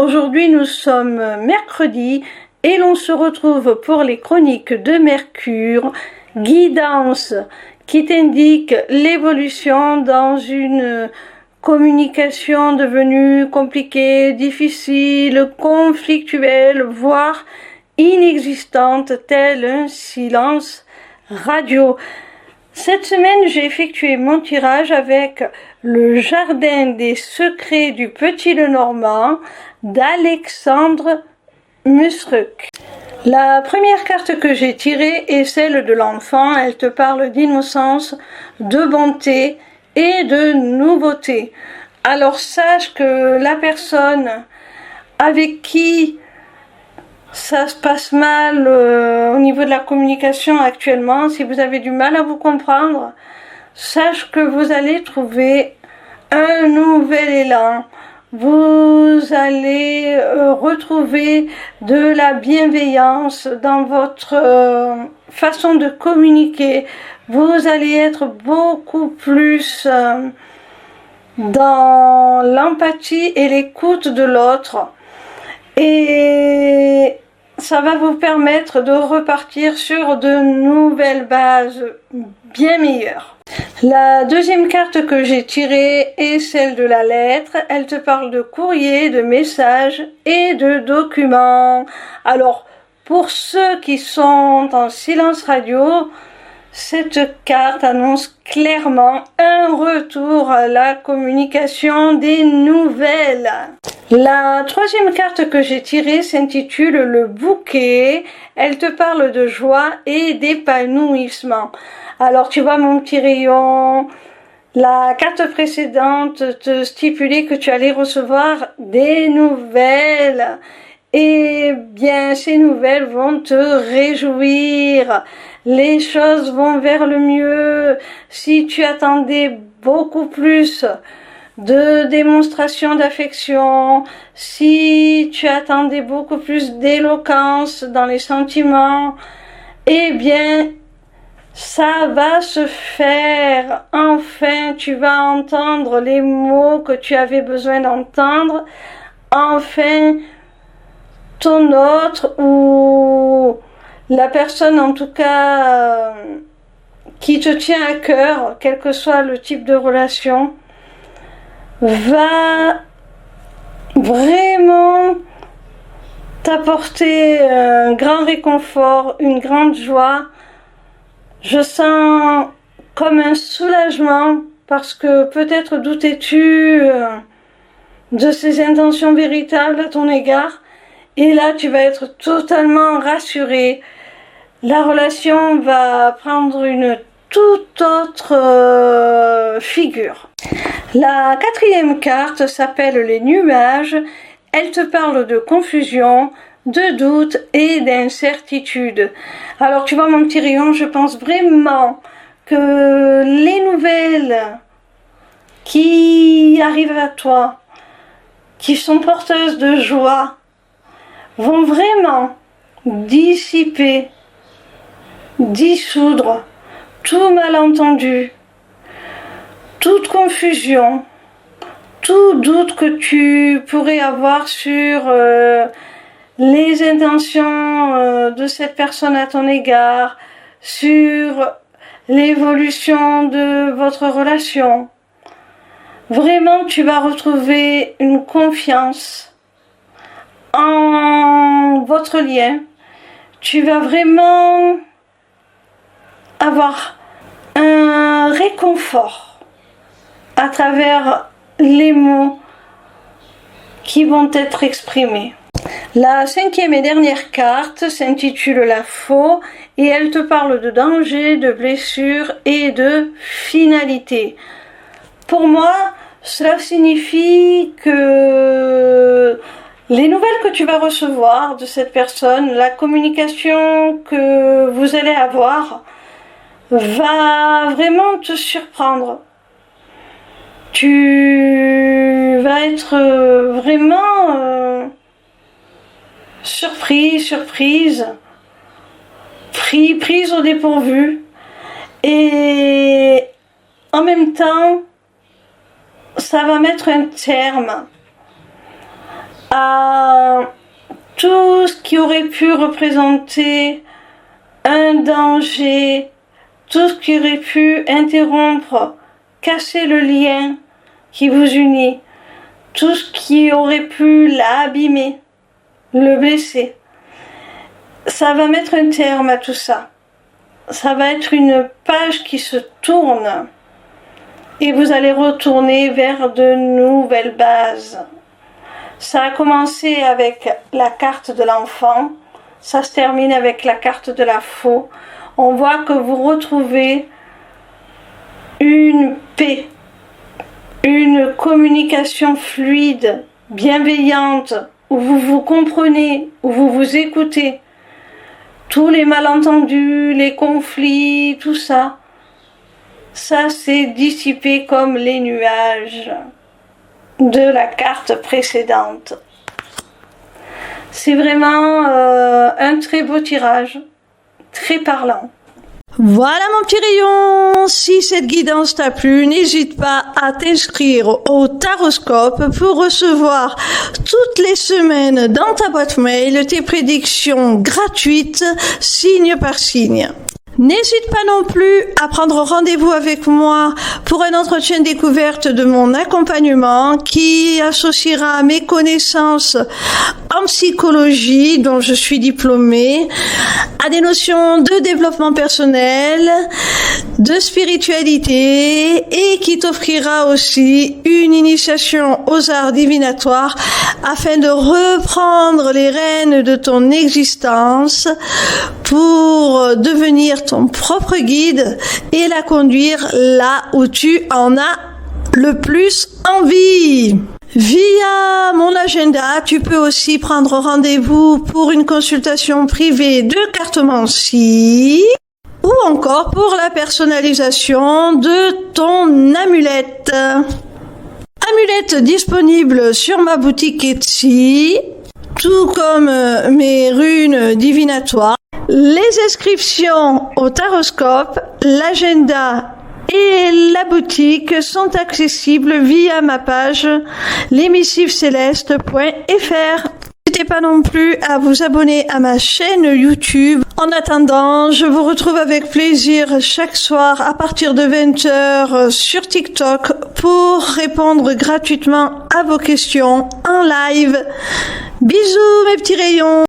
Aujourd'hui, nous sommes mercredi et l'on se retrouve pour les chroniques de Mercure, guidance qui t'indique l'évolution dans une communication devenue compliquée, difficile, conflictuelle, voire inexistante, tel un silence radio. Cette semaine, j'ai effectué mon tirage avec le Jardin des secrets du Petit Lenormand d'Alexandre Musruck. La première carte que j'ai tirée est celle de l'enfant. Elle te parle d'innocence, de bonté et de nouveauté. Alors sache que la personne avec qui ça se passe mal au niveau de la communication actuellement, si vous avez du mal à vous comprendre, sache que vous allez trouver un nouvel élan. Vous allez retrouver de la bienveillance dans votre façon de communiquer. Vous allez être beaucoup plus dans l'empathie et l'écoute de l'autre. Et ça va vous permettre de repartir sur de nouvelles bases bien meilleures. La deuxième carte que j'ai tirée est celle de la lettre. Elle te parle de courrier, de messages et de documents. Alors, pour ceux qui sont en silence radio, cette carte annonce clairement un retour à la communication des nouvelles. La troisième carte que j'ai tirée s'intitule le bouquet. Elle te parle de joie et d'épanouissement. Alors tu vois mon petit rayon, la carte précédente te stipulait que tu allais recevoir des nouvelles. Et bien ces nouvelles vont te réjouir. Les choses vont vers le mieux. Si tu attendais beaucoup plus de démonstration d'affection, si tu attendais beaucoup plus d'éloquence dans les sentiments, eh bien, ça va se faire. Enfin, tu vas entendre les mots que tu avais besoin d'entendre. Enfin, ton autre ou la personne en tout cas qui te tient à cœur, quel que soit le type de relation, va vraiment t'apporter un grand réconfort, une grande joie. Je sens comme un soulagement parce que peut-être doutais-tu de ses intentions véritables à ton égard. Et là, tu vas être totalement rassuré. La relation va prendre une toute autre figure. La quatrième carte s'appelle les nuages. Elle te parle de confusion, de doute et d'incertitude. Alors tu vois mon petit rayon, je pense vraiment que les nouvelles qui arrivent à toi, qui sont porteuses de joie, vont vraiment dissiper, dissoudre tout malentendu, toute confusion, tout doute que tu pourrais avoir sur les intentions de cette personne à ton égard, sur l'évolution de votre relation. Vraiment, tu vas retrouver une confiance en votre lien. Tu vas vraiment avoir un réconfort à travers les mots qui vont être exprimés. La cinquième et dernière carte s'intitule la faux et elle te parle de danger, de blessure et de finalité. Pour moi, cela signifie que les nouvelles que tu vas recevoir de cette personne, la communication que vous allez avoir, va vraiment te surprendre. Tu vas être vraiment surprise, prise au dépourvu. Et en même temps, ça va mettre un terme à tout ce qui aurait pu représenter un danger, tout ce qui aurait pu interrompre, casser le lien qui vous unit, tout ce qui aurait pu l'abîmer, le blesser. Ça va mettre un terme à tout ça. Ça va être une page qui se tourne et vous allez retourner vers de nouvelles bases. Ça a commencé avec la carte de l'enfant, ça se termine avec la carte de la faux. On voit que vous retrouvez une paix, une communication fluide, bienveillante, où vous vous comprenez, où vous vous écoutez. Tous les malentendus, les conflits, tout ça, ça s'est dissipé comme les nuages de la carte précédente. C'est vraiment un très beau tirage, très parlant. Voilà mon petit rayon, si cette guidance t'a plu, n'hésite pas à t'inscrire au Taroscope pour recevoir toutes les semaines dans ta boîte mail tes prédictions gratuites, signe par signe. N'hésite pas non plus à prendre rendez-vous avec moi pour un entretien découverte de mon accompagnement qui associera mes connaissances en psychologie, dont je suis diplômée, à des notions de développement personnel, de spiritualité et qui t'offrira aussi une initiation aux arts divinatoires afin de reprendre les rênes de ton existence pour devenir ton propre guide et la conduire là où tu en as le plus envie. Via mon agenda, tu peux aussi prendre rendez-vous pour une consultation privée de cartomancie ou encore pour la personnalisation de ton amulette. Amulette disponible sur ma boutique Etsy, tout comme mes runes divinatoires. Les inscriptions au Taroscope, l'agenda et la boutique sont accessibles via ma page lesmissivescélestes.fr. N'hésitez pas non plus à vous abonner à ma chaîne YouTube. En attendant, je vous retrouve avec plaisir chaque soir à partir de 20h sur TikTok pour répondre gratuitement à vos questions en live. Bisous mes petits rayons!